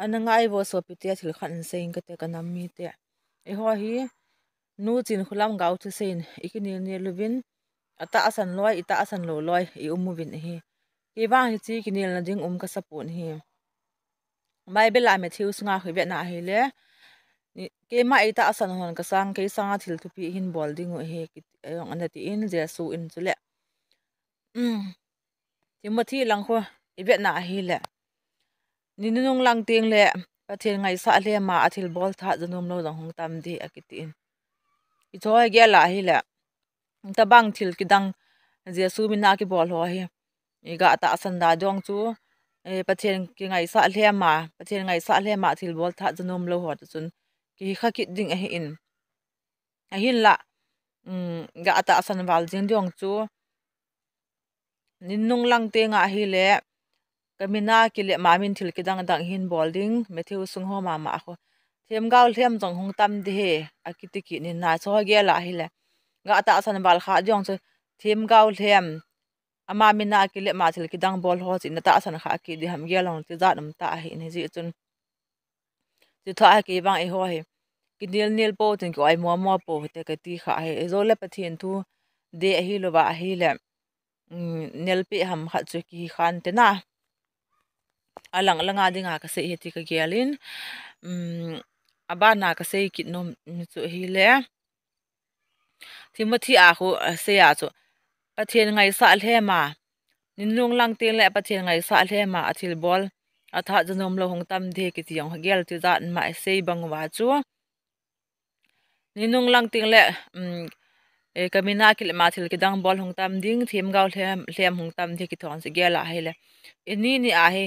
ana ngai vo so pi te thil khan sein ka te kanam mi te e ho hi nu chin khulam gau thu sein ikinil ne luvin ata asan loi ita asan lo loi I umuvin hi ke bang hi chi kinil na ding ka sapun hi mai bela me thiu sunga khoi be na hi le ke ma ita asan hon ka sang ke sanga thil thu pi hin bol ding hi ong anati in je su in chule Timothy lang kho ibe na hi le ninung lang ting le pathian ngai sa le ma athil bol tha janum lo jong hong tam di akitin I choi ge la hi le ta bang thil kidang jesu mina ki bol ho hi iga ta asan da dong chu pathian ki ngai sa le ma pathian ngai sa le ma thil bol tha janum lo ho chun ki kha ki ding a hi in a hin la ga ta asan wal jing dong chu ninung lang te nga hi le kamina ki le ma min thil kidang dang hin bolding methiu sung ho ma ma kho them gaul them jong hong tam de he akiti ki ni na cho ge la hi le ga ta asan wal kha jong chu them gaul them ama mina ki le ma thil kidang bol ho chin ta asan kha ki di ham ge long ti za nam ta hi ni ji chun ti tha ki bang e ho he ki nil nil po tin ko ai mo po te ka ti kha he zo le pathian thu de hi lo ba hi le nel pi ham kha chu ki khan te na alang langa dinga ka se heti ka gelin abana ka se kit nom chu hi le Timothy a khu se ya chu pathian ngai sa le ma ninung lang te le pathian ngai sa le ma athil bol atha janom lo hong tam de ki tiang gel ti za ma se bang wa chu ninung lang ting le e kamina kil ma thil ki dang bol hong tam ding thim gaul hlem hong tam de ki thon se gela hele ini ni a he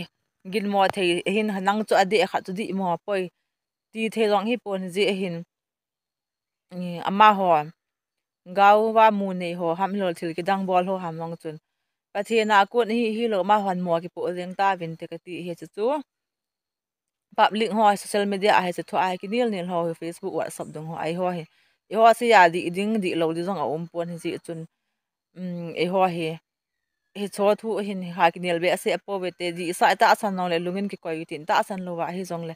gin mo thei hin hanang chu ade kha chu di mo poi ti the rong hi pon ji hin ama ho gau wa mu nei ho ham lo thil ki dang bol ho ham long chun pathina kun hi lo ma hon mo ki po jeng ta vin te ka ti he chu public ho social media a he chu ai ki nil nil ho Facebook WhatsApp dong ho ai ho he e ho se ya di ding di lo di jong a pon hi ji chun e ho he he cho thu hin ha ki nel be ase po be te di sa ta san no le lungin ki koi tin ta san lo wa hi jong le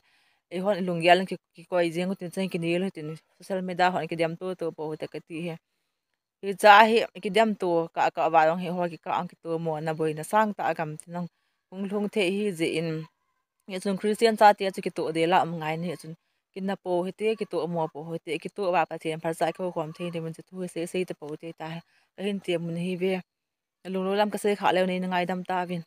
e hon lungyal ki koi jeng tin chen ki nil tin social media hon ki diam to po te ka ti he hi cha hi ki diam to ka wa rong he ho ki ka ang ki to mo na boi na sang ta gam tin nong hung lung the hi je in ye chun Christian cha te chu ki to de la ngai ni chun kin na po he te ki to mo po he te ki to wa pa thian phar sa ko khom the ni mun chu thu se te po te ta hin te mun hi ve lu lu lam ka se kha le ni ngai dam ta vin